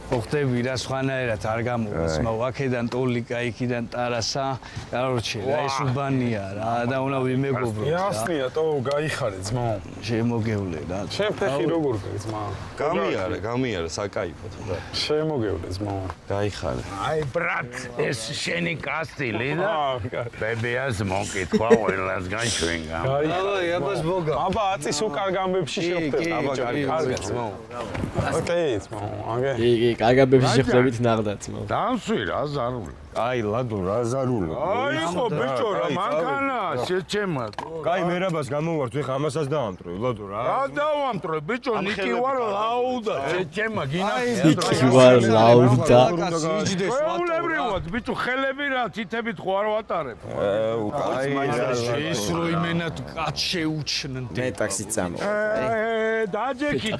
ხოხტები რა სხვანაირად არ გამოვას, მაგრამ აქედან ტოლიკა, იქიდან ტარასა, короче, რა ეს უბანია რა და უნდა ვიმეგობროთ რა. იასნია, თო გაიხარე ძმაო. შემოგევლე რა. შენ ფეხი როგორ გაი ძმაო? გამიარე, საკაიფოდ რა. შემოგევლე ძმაო. გაიხარე. აი ბრატ, ეს შენი კასტილი და ბებიას მოკითხვა ყველას განშვენგა. დავაი, აბას ბოგა. აბა აწის უკარ გამბებში შევხვდებით. აბა კარგი ძმაო. ოკეი ძმაო, აგე. კი, კარგაბებში შეხვდებით ნაღდაც მო. დამსვი რა ზარული. აი ლადო რა ზარული. აი ხო ბიჭო რა მანქანა შეჩემა. კაი მერაბას გამოვართ, ეხა ამასაც დაამტრო, ლადო რა. რა დავამტრო ბიჭო, ნიკი ვარ ლაუდა, შეჩემა გინახე. ნიკი ვარ ლაუდა. ულებრივად ბიჭო, ხელები რა თითებით ხო არ ვატარებ. ეს რო იმენა კაც შეუჩნდი. მე ტაქსი წამო. დაჯექი,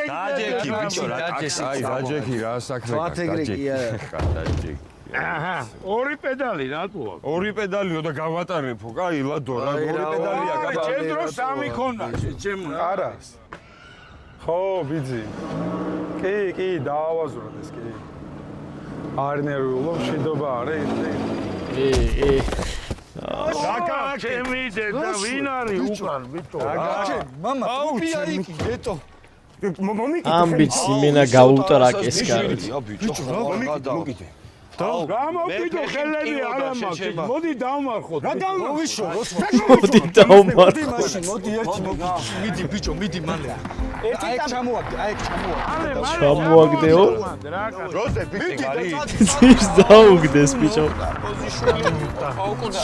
დაჯექი ბიჭო რა ტაქსი. აი დაჯექი რა საქმე დაჯექი. აჰა, ორი პედალი რატოა? ორი პედალიო და გავატარებო, კაი ლადო რა, ორი პედალია აი, ჩემ დროს სამი ქონდა, ჩემ არა. ხო, ბიძი. კი, დაავაზროთ ეს კი. არ ნერვიულო, მშვიდობა არა, კი. დაკა ჩემი დედა ვინ არის უკან ბიჭო? მამა, ტოპია იქ, ეტო. ამბიცი მენა გაუტრაკ ეს კარგი. ბიჭო, მოგიდე. გამოგიდო ხელები არა მაქვს. მოდი დავმარხოთ. რა მოვიშო, მოდი დავმარ. მოდი ერთი მიდი ბიჭო, მიდი მანდ. აი ჩამოაგდეო. როზე ბიჭი გარი. ის დაუგდეს ბიჭო. პოზიციები. აუკუნა.